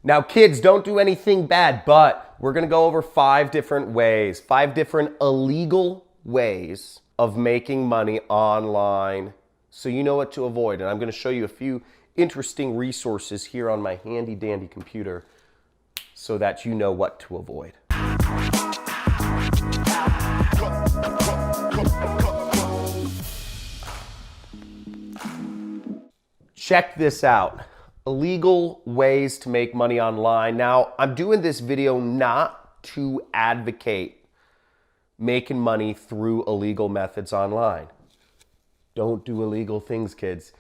Now, kids, don't do anything bad, but we're gonna go over 5 different ways, 5 different illegal ways of making money online so you know what to avoid. And I'm gonna show you a few interesting resources here on my handy dandy computer so that you know what to avoid. Check this out. Illegal ways to make money online. Now, I'm doing this video not to advocate making money through illegal methods online. Don't do illegal things, kids.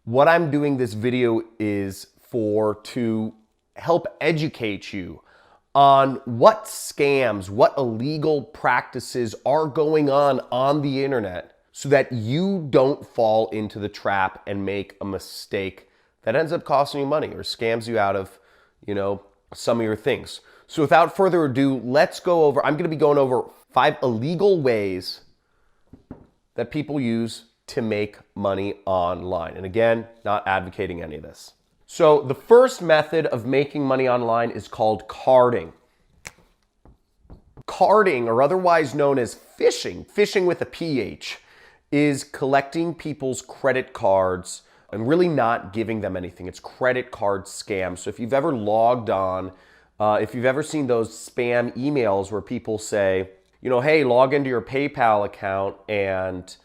What I'm doing this video is to help educate you on what scams, what illegal practices are going on the internet so that you don't fall into the trap and make a mistake that ends up costing you money or scams you out of, some of your things. So without further ado, I'm gonna be going over 5 illegal ways that people use to make money online. And again, not advocating any of this. So the first method of making money online is called carding. Carding, or otherwise known as phishing with a PH, is collecting people's credit cards and really not giving them anything. It's credit card scams. So if you've ever logged on, if you've ever seen those spam emails where people say, hey, log into your PayPal account and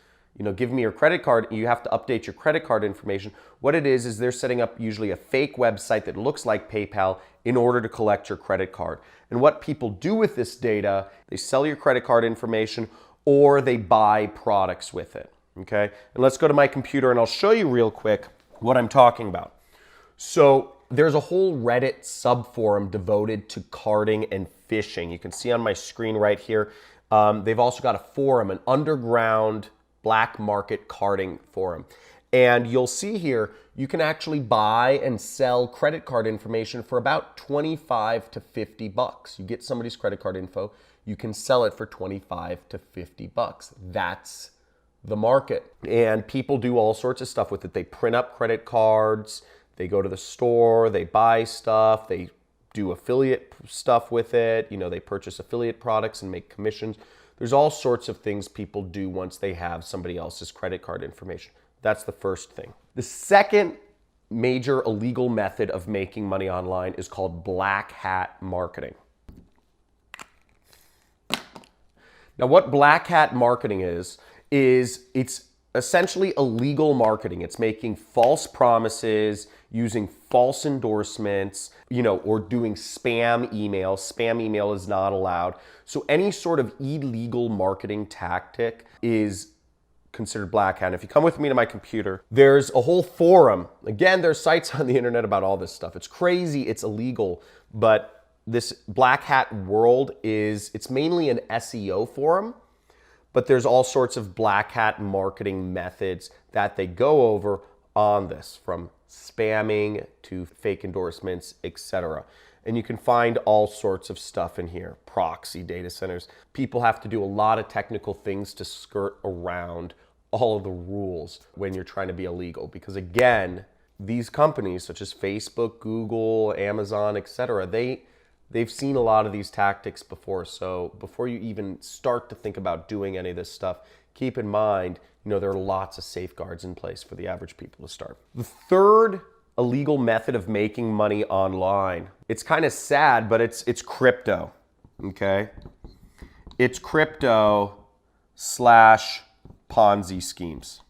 give me your credit card, and you have to update your credit card information. What it is they're setting up usually a fake website that looks like PayPal in order to collect your credit card. And what people do with this data, they sell your credit card information or they buy products with it. Okay, and let's go to my computer and I'll show you real quick what I'm talking about. So there's a whole Reddit subforum devoted to carding and phishing. You can see on my screen right here. They've also got a forum, an underground black market carding forum. And you'll see here, you can actually buy and sell credit card information for about 25 to 50 bucks. You get somebody's credit card info, you can sell it for 25 to 50 bucks. That's the market. And people do all sorts of stuff with it. They print up credit cards, they go to the store, they buy stuff, they do affiliate stuff with it, they purchase affiliate products and make commissions. There's all sorts of things people do once they have somebody else's credit card information. That's the first thing. The second major illegal method of making money online is called black hat marketing. Now, what black hat marketing is it's essentially illegal marketing. It's making false promises, using false endorsements, or doing spam email. Spam email is not allowed. So any sort of illegal marketing tactic is considered black hat. And if you come with me to my computer, there's a whole forum. Again, there's sites on the internet about all this stuff. It's crazy, it's illegal, but this black hat world it's mainly an SEO forum, but there's all sorts of black hat marketing methods that they go over on this, from spamming to fake endorsements, etc. And you can find all sorts of stuff in here. Proxy data centers. People have to do a lot of technical things to skirt around all of the rules when you're trying to be illegal. Because again, these companies such as Facebook, Google, Amazon, etc., they've seen a lot of these tactics before. So before you even start to think about doing any of this stuff, keep in mind, there are lots of safeguards in place for the average people to start. The third illegal method of making money online, it's kind of sad, but it's crypto, okay? It's crypto / Ponzi schemes.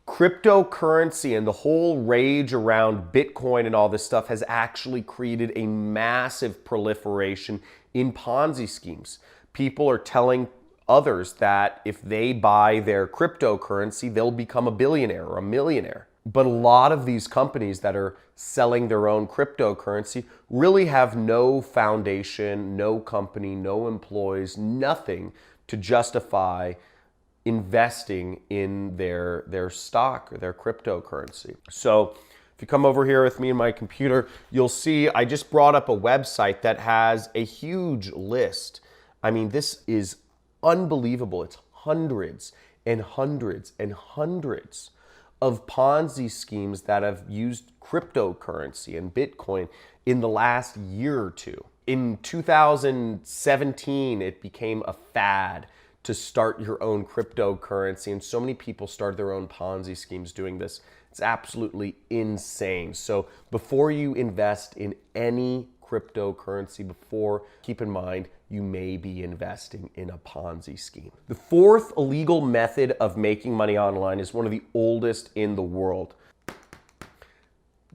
Cryptocurrency and the whole rage around Bitcoin and all this stuff has actually created a massive proliferation in Ponzi schemes. People are telling others that if they buy their cryptocurrency, they'll become a billionaire or a millionaire. But a lot of these companies that are selling their own cryptocurrency really have no foundation, no company, no employees, nothing to justify investing in their stock or their cryptocurrency. So if you come over here with me in my computer, you'll see I just brought up a website that has a huge list. I mean, this is unbelievable. It's hundreds and hundreds and hundreds of Ponzi schemes that have used cryptocurrency and Bitcoin in the last year or two. In 2017, it became a fad to start your own cryptocurrency, and so many people started their own Ponzi schemes doing this. It's absolutely insane. So before you invest in any cryptocurrency, keep in mind you may be investing in a Ponzi scheme. The fourth illegal method of making money online is one of the oldest in the world.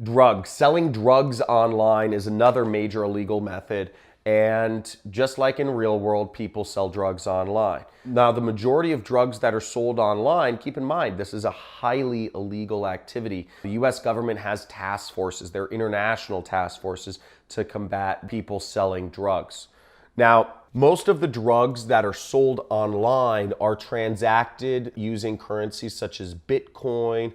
Drugs. Selling drugs online is another major illegal method. And just like in real world, people sell drugs online. Now, the majority of drugs that are sold online, keep in mind, this is a highly illegal activity. The US government has task forces, they're international task forces to combat people selling drugs. Now, most of the drugs that are sold online are transacted using currencies such as Bitcoin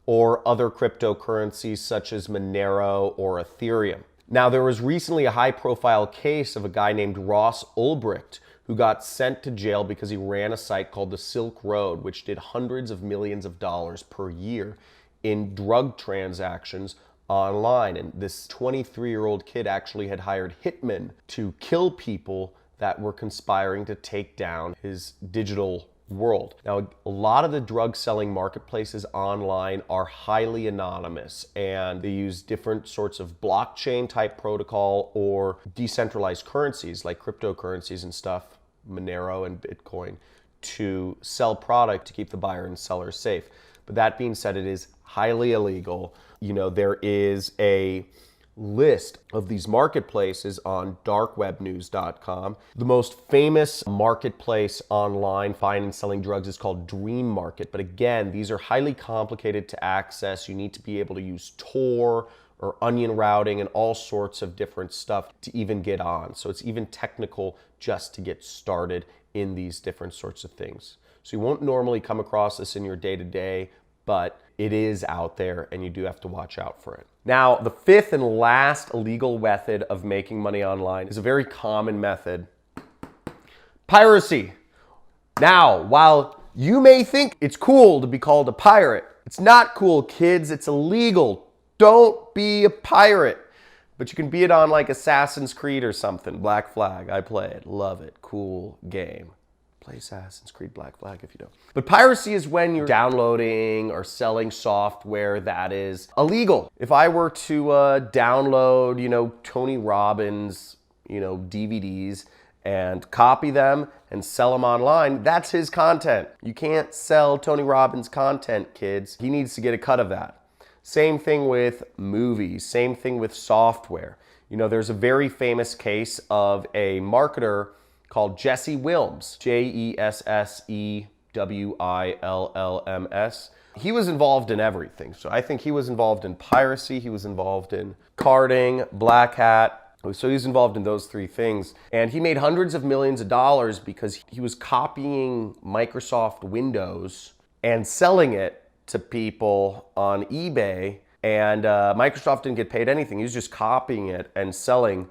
or other cryptocurrencies such as Monero or Ethereum. Now, there was recently a high-profile case of a guy named Ross Ulbricht who got sent to jail because he ran a site called the Silk Road, which did hundreds of millions of dollars per year in drug transactions online. And this 23-year-old kid actually had hired hitmen to kill people that were conspiring to take down his digital world. Now, a lot of the drug selling marketplaces online are highly anonymous, and they use different sorts of blockchain type protocol or decentralized currencies like cryptocurrencies and stuff, Monero and Bitcoin, to sell product to keep the buyer and seller safe. But that being said, it is highly illegal. There is a list of these marketplaces on darkwebnews.com. The most famous marketplace online buying and selling drugs is called Dream Market. But again, these are highly complicated to access. You need to be able to use Tor or onion routing and all sorts of different stuff to even get on. So it's even technical just to get started in these different sorts of things. So you won't normally come across this in your day-to-day, but it is out there and you do have to watch out for it. Now, the fifth and last illegal method of making money online is a very common method: piracy. Now, while you may think it's cool to be called a pirate, it's not cool, kids. It's illegal. Don't be a pirate. But you can be it on like Assassin's Creed or something. Black Flag, I play it, love it, cool game. Play Assassin's Creed Black Flag if you don't. But piracy is when you're downloading or selling software that is illegal. If I were to download, Tony Robbins, DVDs and copy them and sell them online, that's his content. You can't sell Tony Robbins content, kids. He needs to get a cut of that. Same thing with movies, same thing with software. There's a very famous case of a marketer called Jesse Wilms, Jessewilms. He was involved in everything. So I think he was involved in piracy, he was involved in carding, black hat. So he's involved in those three things. And he made hundreds of millions of dollars because he was copying Microsoft Windows and selling it to people on eBay. And Microsoft didn't get paid anything. He was just copying it and selling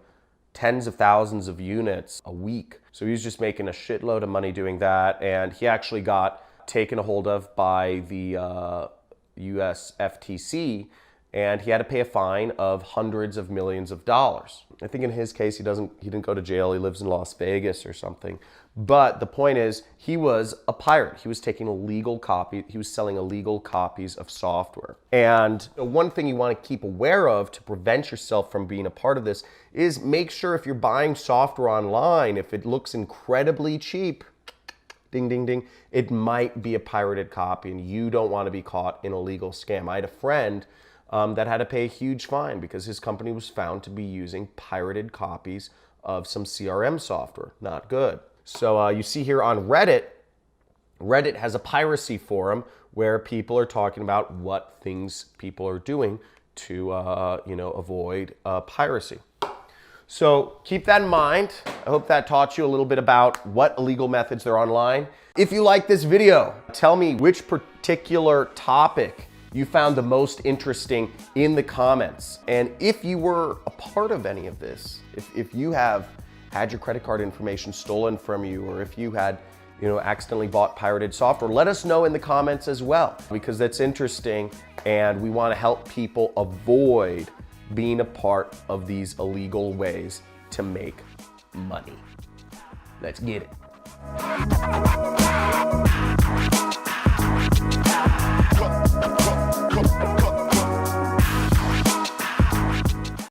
tens of thousands of units a week. So he was just making a shitload of money doing that. And he actually got taken a hold of by the US FTC, and he had to pay a fine of hundreds of millions of dollars. I think in his case, he didn't go to jail. He lives in Las Vegas or something. But the point is, he was a pirate. He was taking illegal copy. He was selling illegal copies of software. And one thing you want to keep aware of to prevent yourself from being a part of this is make sure if you're buying software online, if it looks incredibly cheap, ding, ding, ding, it might be a pirated copy, and you don't want to be caught in a legal scam. I had a friend that had to pay a huge fine because his company was found to be using pirated copies of some CRM software. Not good. So you see here on Reddit, Reddit has a piracy forum where people are talking about what things people are doing to avoid piracy. So keep that in mind. I hope that taught you a little bit about what illegal methods there are online. If you like this video, tell me which particular topic you found the most interesting in the comments. And if you were a part of any of this, if you have had your credit card information stolen from you, or if you had accidentally bought pirated software? Let us know in the comments as well, because that's interesting and we want to help people avoid being a part of these illegal ways to make money. Let's get it.